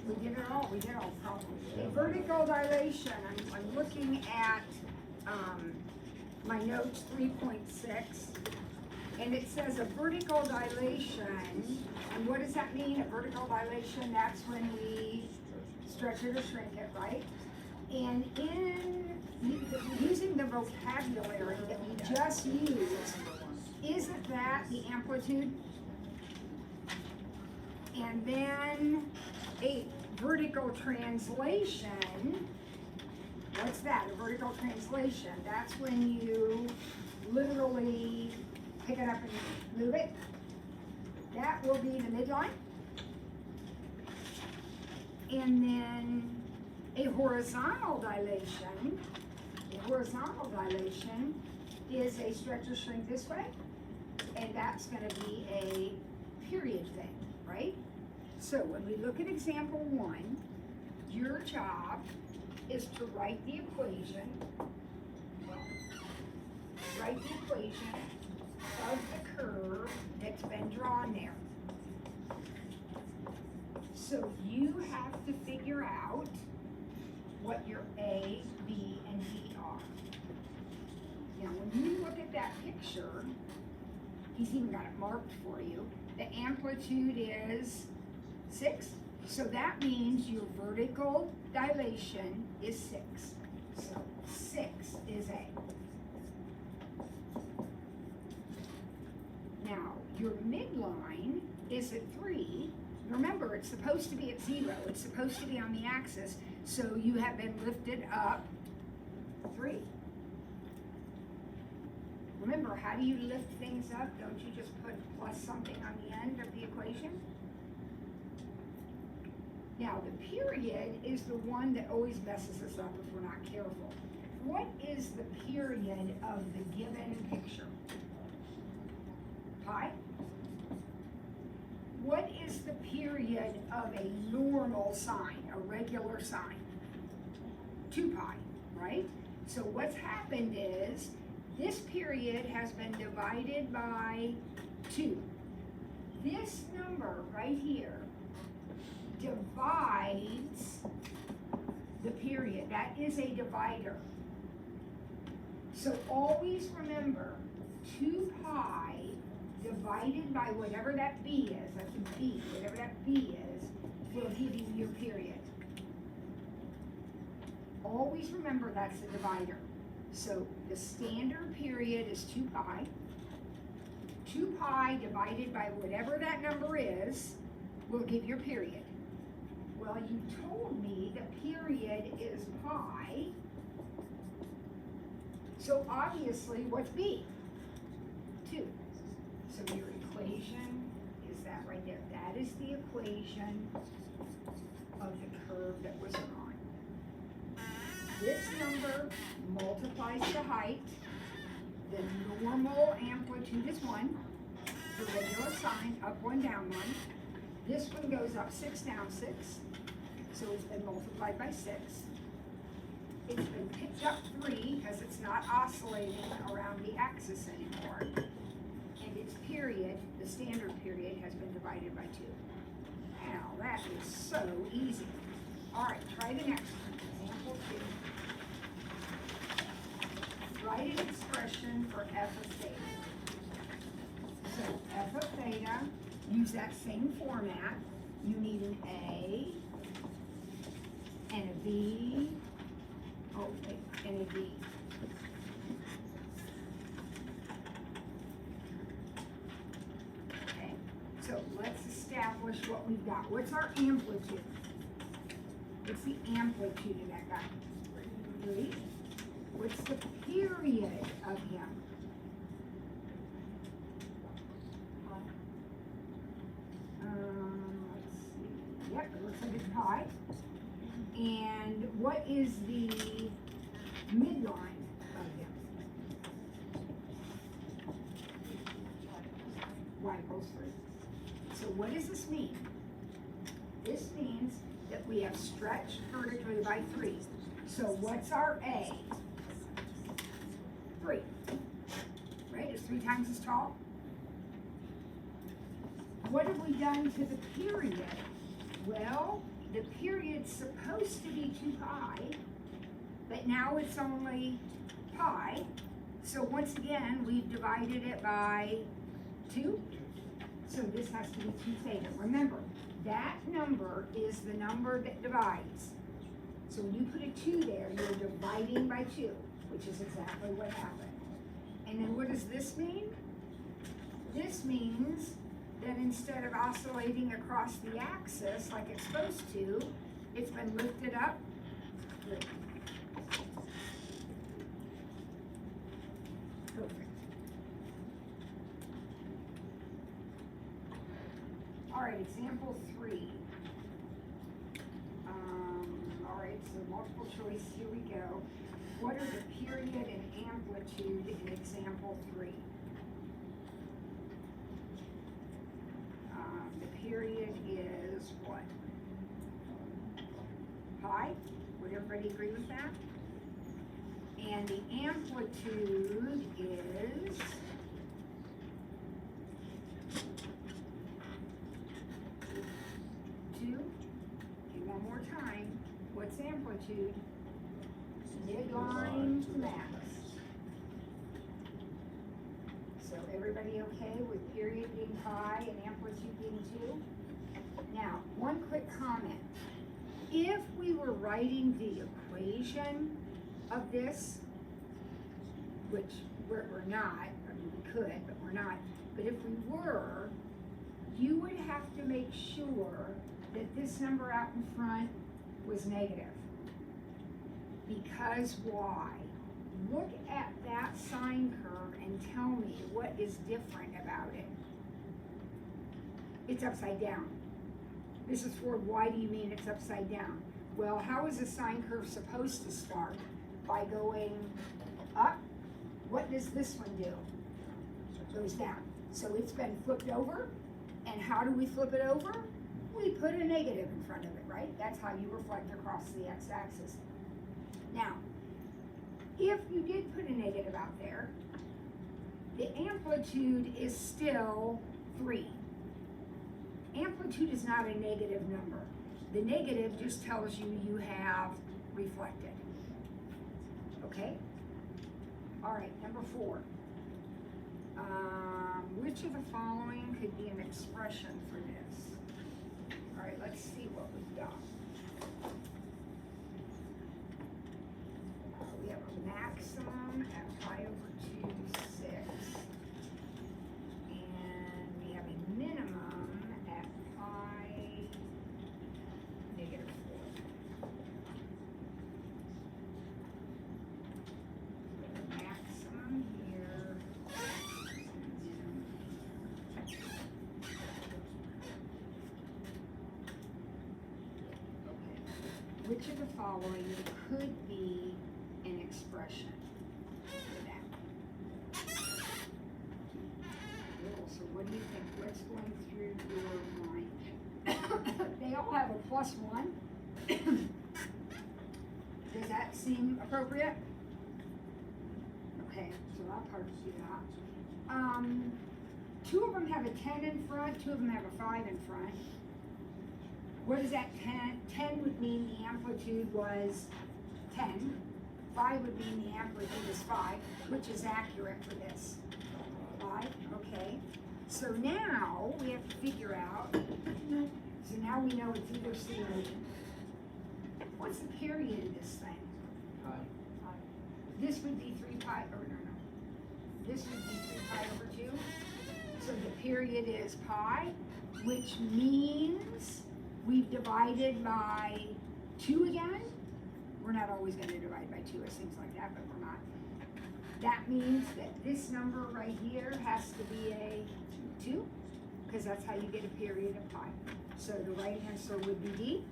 We did it all, probably. Vertical dilation, I'm looking at, my notes 3.6, and it says a vertical dilation, and what does that mean, a vertical dilation? That's when we stretch it or shrink it, right? And in using the vocabulary that we just used, isn't that the amplitude? And then a vertical translation, what's that? A vertical translation, that's when you literally pick it up and move it. That will be the midline. And then a horizontal dilation is a stretch or shrink this way, and that's going to be a period thing, right? So when we look at example 1, your job is to write the equation of the curve that's been drawn there. So you have to figure out what your A, B, and D are. Now, when you look at that picture, he's even got it marked for you. The amplitude is 6. So that means your vertical dilation is 6. So 6 is A. Now, your midline is at 3. Remember, it's supposed to be at 0. It's supposed to be on the axis. So you have been lifted up 3. Remember, how do you lift things up? Don't you just put plus something on the end of the equation? Now, the period is the one that always messes us up if we're not careful. What is the period of the given picture? Pi? What is the period of a normal sine, a regular sine? 2 pi, right? So what's happened is this period has been divided by 2. This number right here divides the period. That is a divider. So always remember 2 pi divided by whatever that b is, that's a b, whatever that b is, will give you your period. Always remember that's a divider. So the standard period is 2 pi. 2 pi divided by whatever that number is will give your period. Well, you told me the period is pi, so obviously what's b? 2. So your equation is that right there. That is the equation of the curve that was drawn. This number multiplies the height. The normal amplitude is 1. The regular sine, up 1, down 1. This one goes up 6, down 6. So it's been multiplied by 6. It's been picked up 3 because it's not oscillating around the axis anymore. And its period, the standard period, has been divided by 2. Now that is so easy. All right, try the next one. Example 2. Write an expression for f of theta. So f of theta, use that same format. You need an A and a B, and a D. Okay, so let's establish what we've got. What's our amplitude? What's the amplitude of that guy? 3. What's the period of him? Let's see. Yep, it looks like it's pi. And what is the midline of him? Y equals 3. So what does this mean? This means that we have stretched vertically by 3. So what's our A? 3. Right? It's 3 times as tall. What have we done to the period? Well, the period's supposed to be 2 pi, but now it's only pi. So once again, we've divided it by 2. So this has to be 2 theta. Remember, that number is the number that divides. So when you put a 2 there, you're dividing by 2, which is exactly what happened. And then what does this mean? This means that instead of oscillating across the axis like it's supposed to, it's been lifted up. Good. Perfect. All right, example 3. All right, so multiple choice, here we go. What are the period and amplitude in example 3? The period is what? Pi? Would everybody agree with that? And the amplitude is 2. Okay, one more time. What's amplitude? Midline to max. So everybody okay with period being pi and amplitude being 2? Now, one quick comment. If we were writing the equation of this, which we're not, I mean we could, but we're not, but if we were, you would have to make sure that this number out in front was negative. Because why? Look at that sine curve and tell me what is different about it. It's upside down. Mrs. Ford, why do you mean it's upside down? Well, how is a sine curve supposed to start? By going up. What does this one do? It goes down. So it's been flipped over. And how do we flip it over? We put a negative in front of it, right? That's how you reflect across the x-axis. Now, if you did put a negative out there, the amplitude is still 3. Amplitude is not a negative number. The negative just tells you you have reflected. Okay? All right, number 4. Which of the following could be an expression for this? All right, let's see what we've got. We have a maximum at pi over 2, 6. And we have a minimum at pi negative 4. So the maximum here. Which of the following could be an expression for that? Cool. So what do you think? What's going through your mind? They all have a +1. Does that seem appropriate? Okay, so I'll part do that. 2 of them have a 10 in front, 2 of them have a 5 in front. What is that 10? 10 would mean the amplitude was 10. 5 would mean the amplitude is 5, which is accurate for this. 5, okay. So now we have to figure out, so now we know it's either C or D. What's the period of this thing? Pi. This would be 3 pi, or no. This would be 3 pi over 2. So the period is pi, which means we've divided by 2 again. We're not always going to divide by 2 or things like that, but we're not. That means that this number right here has to be a 2, because that's how you get a period of pi. So the right answer would be D.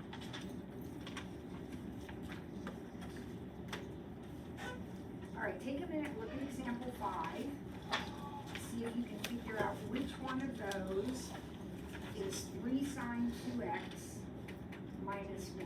All right, take a minute, look at example 5. See if you can figure out which one of those is 3 sine 2x minus 1.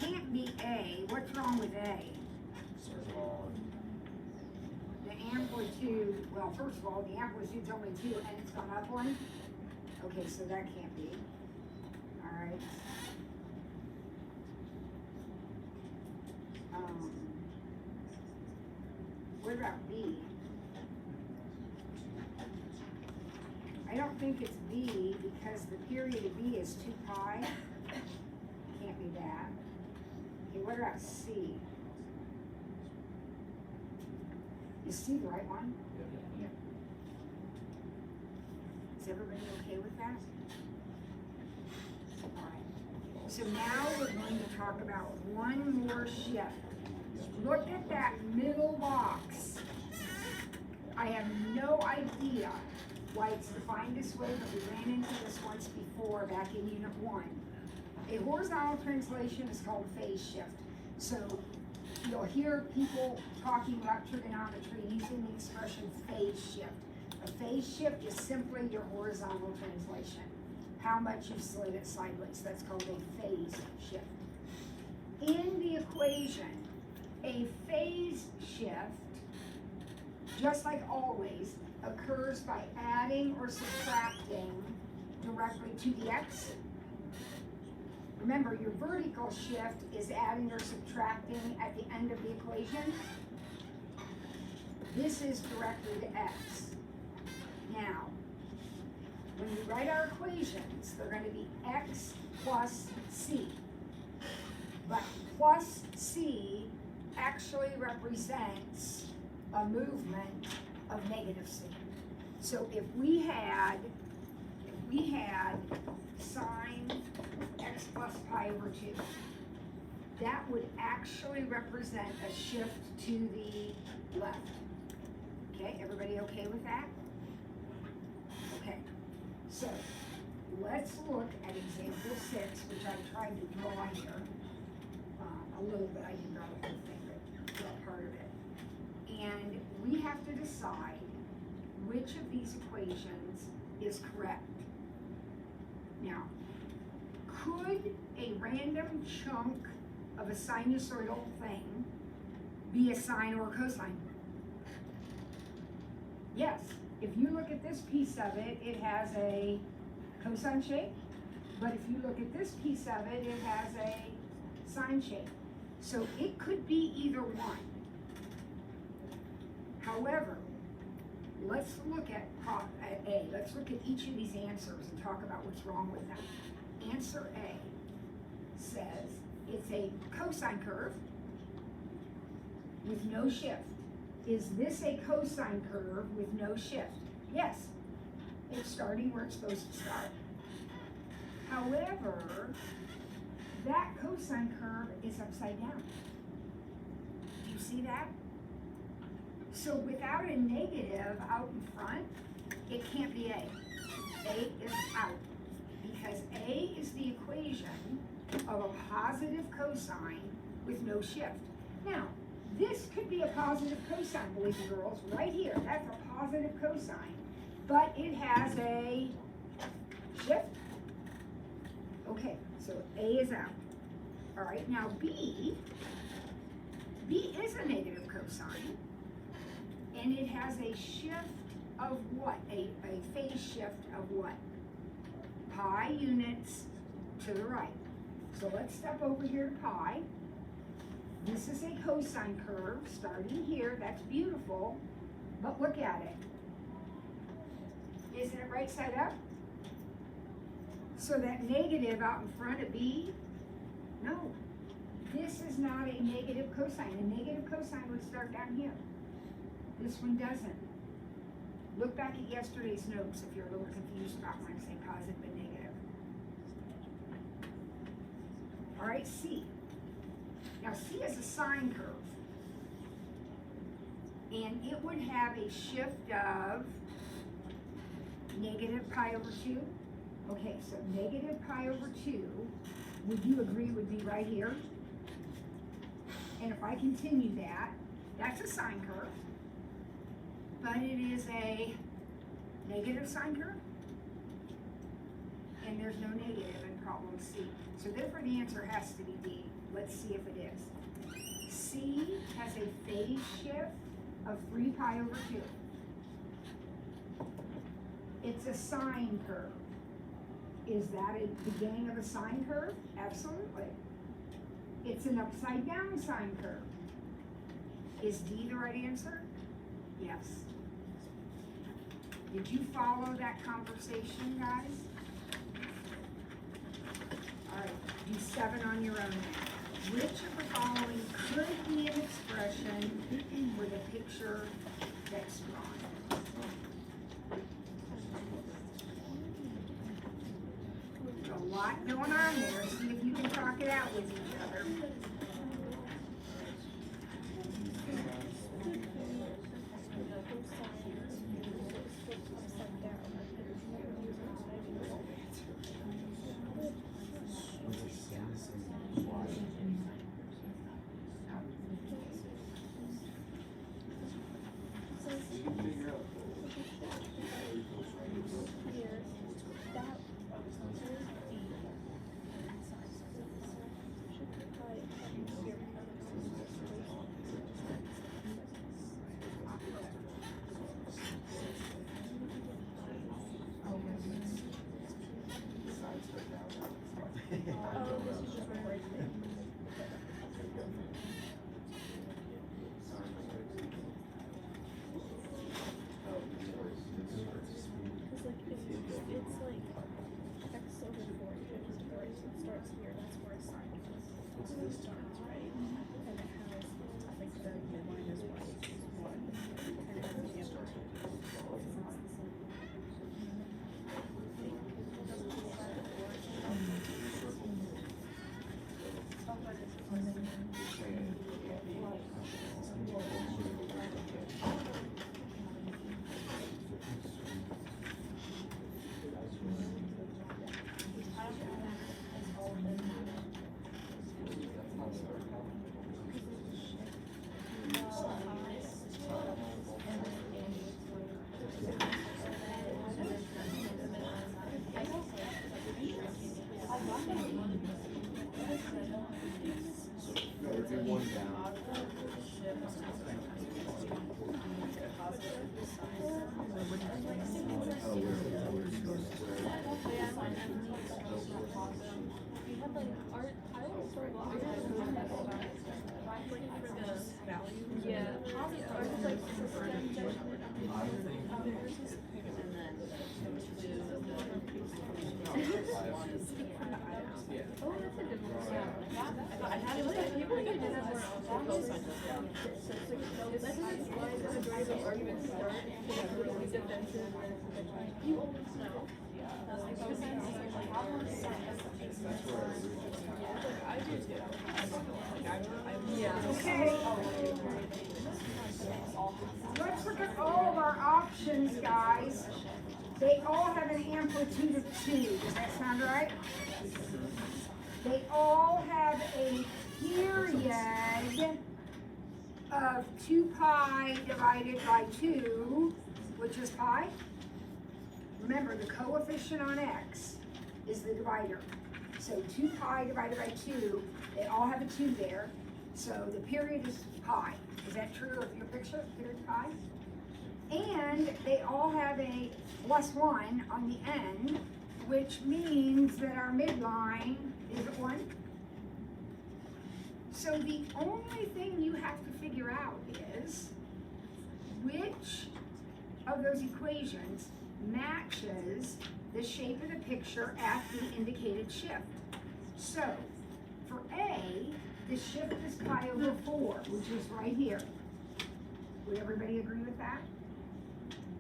can't be A. What's wrong with A? The amplitude, well, first of all, the amplitude's only 2 and it's gone up 1. Okay, so that can't be. All right. What about B? I don't think it's B because the period of B is 2 pi. Can't be that. Okay, what about C? Is C the right one? Yep. Is everybody okay with that? All right. So now we're going to talk about one more shift. Look at that middle box. I have no idea why it's defined this way, but we ran into this once before back in Unit 1. A horizontal translation is called phase shift. So you'll hear people talking about trigonometry using the expression phase shift. A phase shift is simply your horizontal translation. How much you slid it sideways. That's called a phase shift. In the equation, a phase shift, just like always, occurs by adding or subtracting directly to the x. Remember, your vertical shift is adding or subtracting at the end of the equation. This is directly to x. Now, when we write our equations, they're going to be x plus c. But plus c actually represents a movement of negative c. So if we had sine x plus pi over 2, that would actually represent a shift to the left. Okay, everybody okay with that? Okay, so let's look at example 6, which I tried to draw here. A little bit, I didn't draw the whole thing, but draw part of it. And we have to decide which of these equations is correct. Now, could a random chunk of a sinusoidal thing be a sine or a cosine? Yes. If you look at this piece of it, it has a cosine shape. But if you look at this piece of it, it has a sine shape. So it could be either one. However, let's look at A. Let's look at each of these answers and talk about what's wrong with them. Answer A says it's a cosine curve with no shift. Is this a cosine curve with no shift? Yes. It's starting where it's supposed to start. However, that cosine curve is upside down. Do you see that? So without a negative out in front, it can't be A. A is out. Because A is the equation of a positive cosine with no shift. Now, this could be a positive cosine, boys and girls, right here. That's a positive cosine. But it has a shift. Okay, so A is out. All right, now B is a negative cosine. And it has a shift of what? A phase shift of what? Pi units to the right. So let's step over here to pi. This is a cosine curve starting here. That's beautiful. But look at it. Isn't it right side up? So that negative out in front of B? No. This is not a negative cosine. A negative cosine would start down here. This one doesn't. Look back at yesterday's notes if you're a little confused about when I'm saying positive and negative. All right, C. Now C is a sine curve. And it would have a shift of negative pi over 2. Okay, so negative pi over 2, would you agree would be right here? And if I continue that, that's a sine curve. But it is a negative sine curve. And there's no negative in problem C. So therefore the answer has to be D. let's see if it is. C has a phase shift of 3 pi over 2. It's a sine curve. Is that a beginning of a sine curve? Absolutely. It's an upside down sine curve. Is D the right answer? Yes. Did you follow that conversation, guys? All right, do 7 on your own now. Which of the following could be an expression with a picture that's drawn? There's a lot going on there. See if you can talk it out with each other. Okay. Let's look at all of our options, guys. They all have an amplitude of 2. Does that sound right? They all have a period of 2 pi divided by 2, which is pi. Remember, the coefficient on x is the divider. So 2 pi divided by 2, they all have a 2 there. So the period is pi. Is that true of your picture? Period pi? And they all have a +1 on the end, which means that our midline is at 1. So the only thing you have to figure out is which of those equations matches the shape of the picture at the indicated shift. So for A, the shift is pi over 4, which is right here. Would everybody agree with that?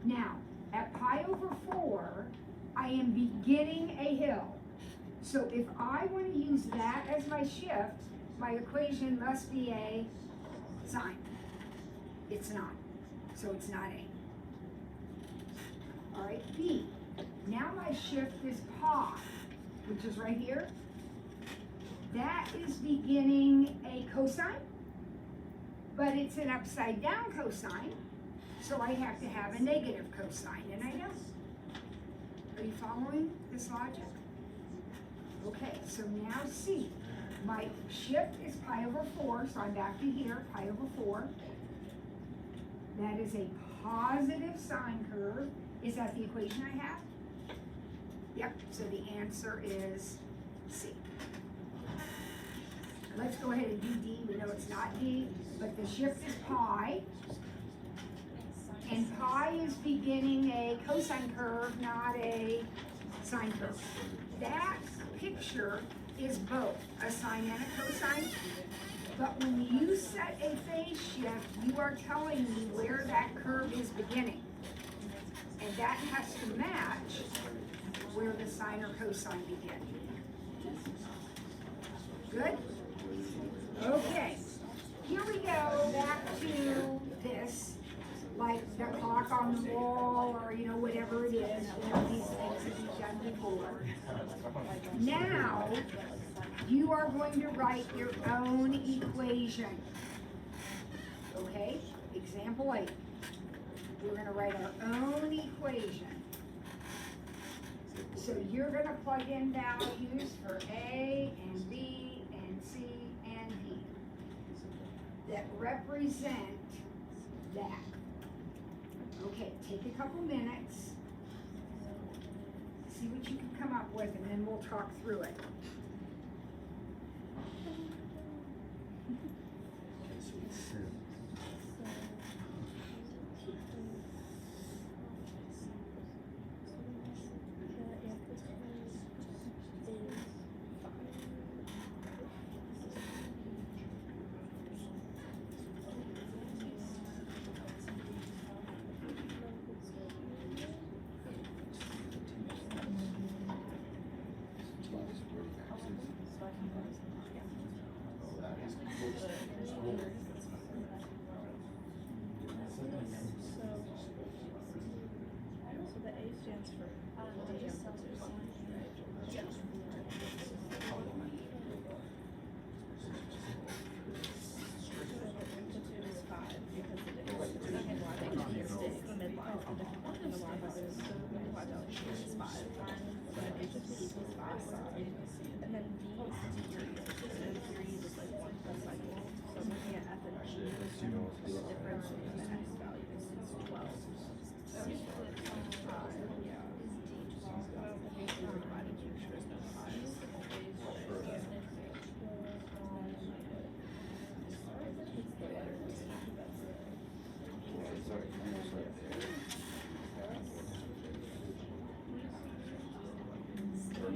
Now, at pi over 4, I am beginning a hill. So if I want to use that as my shift, my equation must be a sine. It's not. So it's not A. All right, B. Now my shift is pi, which is right here. That is beginning a cosine, but it's an upside down cosine, so I have to have a negative cosine, and I don't. Are you following this logic? Okay, so now C. My shift is pi over 4, so I'm back to here, pi over 4. That is a positive sine curve. Is that the equation I have? Yep, so the answer is C. Let's go ahead and do D. We know it's not D, but the shift is pi. And pi is beginning a cosine curve, not a sine curve. That picture is both a sine and a cosine. But when you set a phase shift, you are telling me where that curve is beginning. And that has to match where the sine or cosine begin. Good? Okay. Here we go back to this, like the clock on the wall or, whatever it is. These things that you've done before. Now, you are going to write your own equation. Okay? Example 8. We're going to write our own equation. So you're going to plug in values for A and B and C and D that represent that. Okay, take a couple minutes, see what you can come up with, and then we'll talk through it.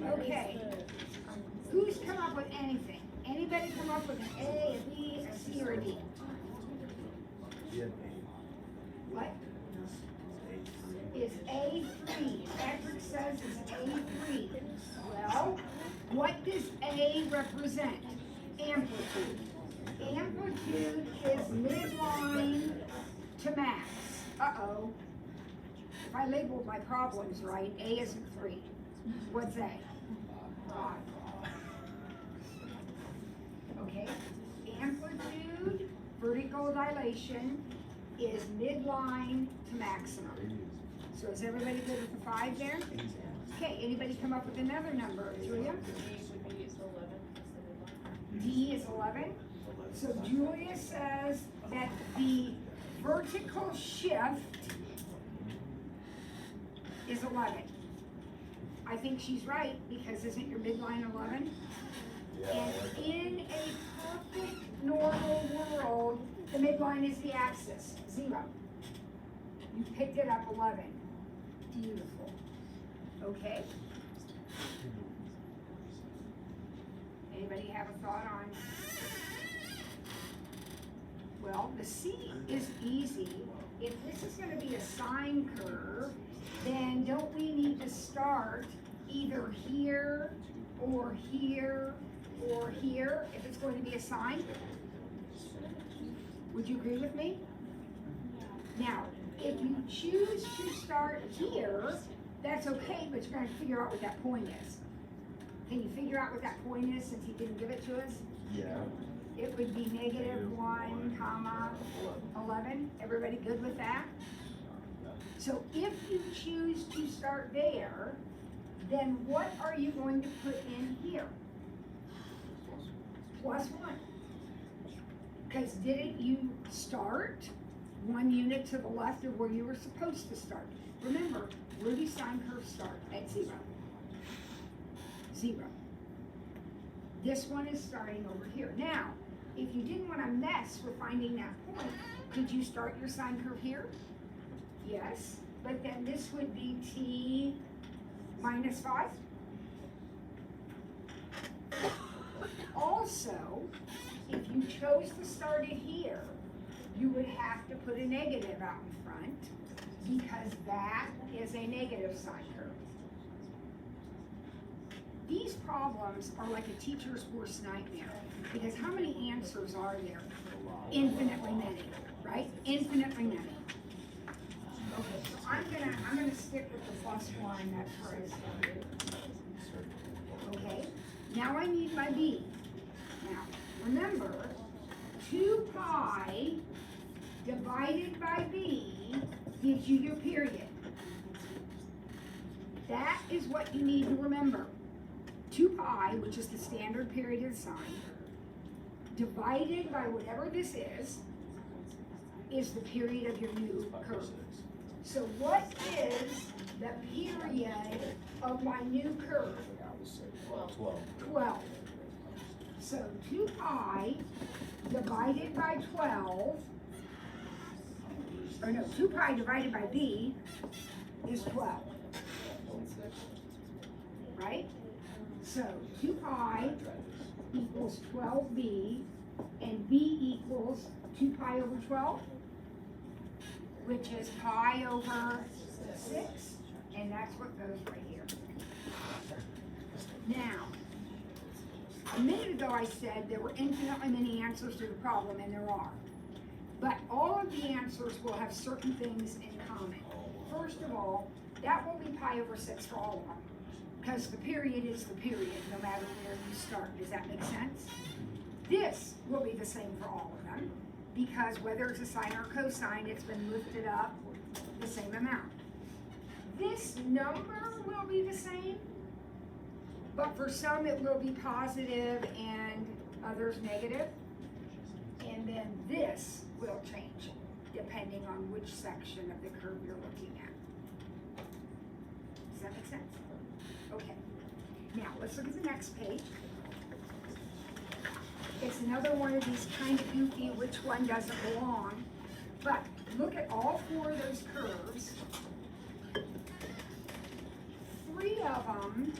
Okay, who's come up with anything? Anybody come up with an A, a B, a C, or a D? What? Is A3. Patrick says it's A3. Well, what does A represent? Amplitude. Amplitude is midline to max. Uh-oh. If I labeled my problems right, A isn't 3. What's A? 5. Okay. Amplitude, vertical dilation, is midline to maximum. So is everybody good with the 5 there? Okay, anybody come up with another number, Julia? D is 11. So Julia says that the vertical shift is 11. I think she's right, because isn't your midline 11? And in a perfect normal world, the midline is the axis, 0. You picked it up 11. Beautiful. Okay. Anybody have a thought on? Well, the C is easy. If this is going to be a sine curve, then don't we need to start either here or here or here if it's going to be a sine? Would you agree with me? Now, if you choose to start here, that's okay, but you're going to figure out what that point is. Can you figure out what that point is since he didn't give it to us? Yeah. It would be -1, comma 11. Everybody good with that? So if you choose to start there, then what are you going to put in here? plus 1. Because didn't you start 1 unit to the left of where you were supposed to start? Remember, where do sine curves start? At 0. 0. This one is starting over here. Now, if you didn't want to mess with finding that point, could you start your sine curve here? Yes, but then this would be t minus 5. Also, if you chose to start it here, you would have to put a negative out in front because that is a negative sine curve. These problems are like a teacher's worst nightmare because how many answers are there? Infinitely many, right? Infinitely many. Okay, so I'm gonna stick with the plus 1. That's where I started. Okay, now I need my b. Now remember, 2 pi divided by b gives you your period. That is what you need to remember. 2 pi, which is the standard period of sine, divided by whatever this is the period of your new curve. So what is the period of my new curve? 12. So 2 pi divided by 12, or no, 2 pi divided by b is 12. Right? So 2 pi equals 12b, and b equals 2 pi over 12, which is pi over 6, and that's what goes right here. Now, a minute ago I said there were infinitely many answers to the problem, and there are. But all of the answers will have certain things in common. First of all, that will be pi over 6 for all of them, because the period is the period, no matter where you start. Does that make sense? This will be the same for all of them, because whether it's a sine or cosine, it's been lifted up the same amount. This number will be the same, but for some it will be positive and others negative. And then this will change depending on which section of the curve you're looking at. Does that make sense? Okay. Now let's look at the next page. It's another one of these kind of goofy, which one doesn't belong. But look at all 4 of those curves. 3 of them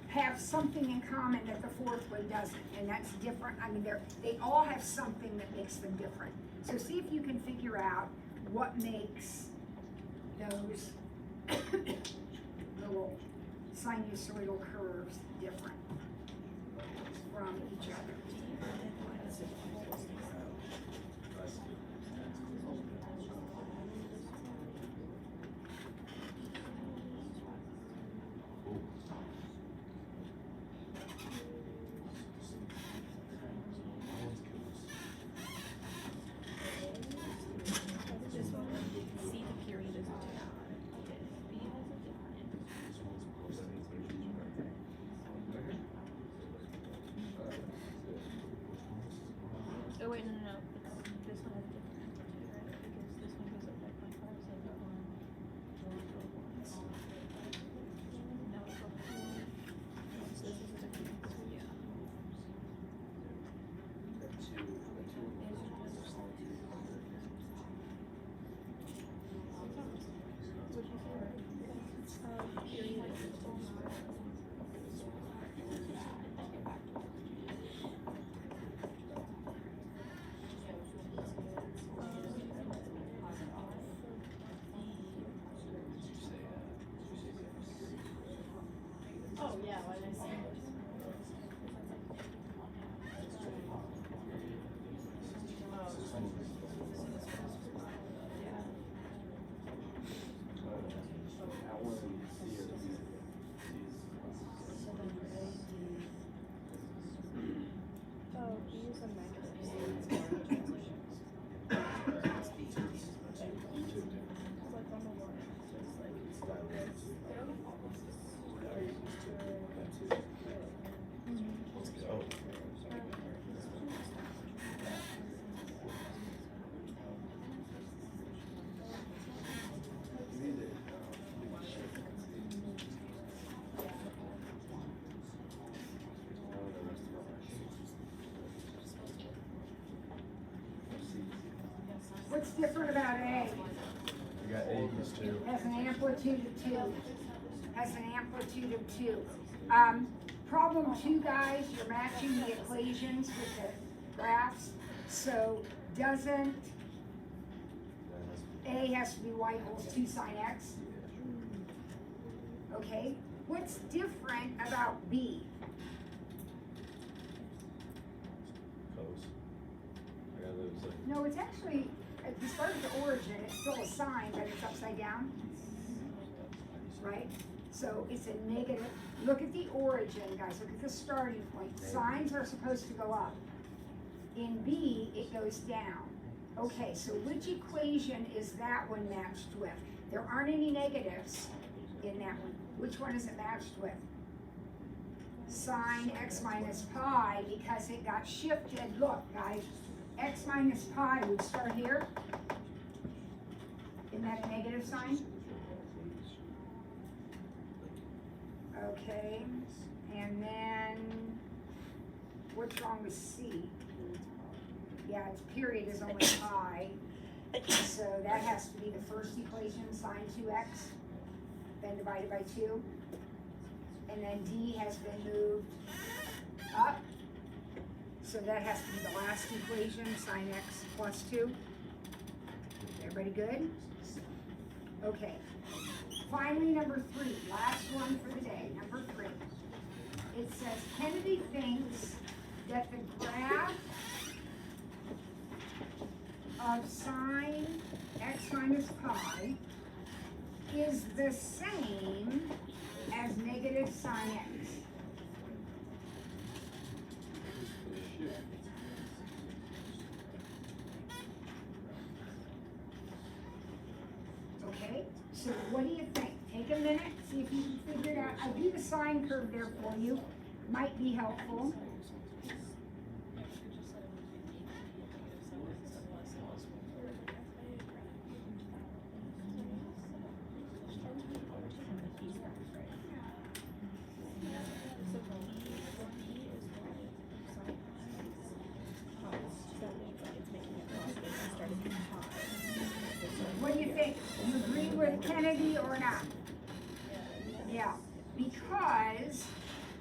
have something in common that the 4th one doesn't, and that's different. I mean, they all have something that makes them different. So see if you can figure out what makes those little sinusoidal curves different from each other. Oh wait, no. This one has What's different about A? You got A equals 2. Has an amplitude of 2. Has an amplitude of 2. Problem 2, guys, you're matching the equations with the graphs. So doesn't A has to be y equals 2 sine x? Okay. What's different about B? Close. I got those like. No, it's actually, if you start at the origin, it's still a sign, but it's upside down, right? So it's a negative. Look at the origin, guys. Look at the starting point. Signs are supposed to go up. In B, it goes down. Okay, so which equation is that one matched with? There aren't any negatives in that one. Which one is it matched with? Sine x minus pi, because it got shifted. Look, guys, x minus pi would start here. Isn't that a negative sign? Okay, and then what's wrong with C? Yeah, its period is only pi, so that has to be the first equation, sine 2x, then divided by 2. And then D has been moved up, so that has to be the last equation, sine x plus 2. Everybody good? Okay. Finally, number 3, last one for the day, number 3. It says, Kennedy thinks that the graph of sine x minus pi is the same as negative sine x. Okay, so what do you think? Take a minute, see if you can figure it out. I do the sine curve there for you, might be helpful. What do you think? You agree with Kennedy or not? Yeah, because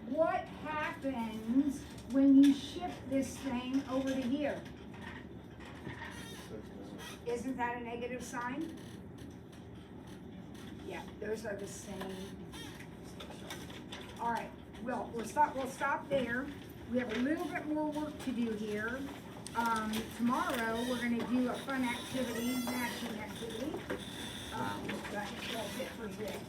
what happens when you shift this thing over to here? Isn't that a negative sign? Yeah, those are the same. All right, well, we'll stop there. We have a little bit more work to do here. Tomorrow, we're going to do a fun activity, matching activity. But that's it for today.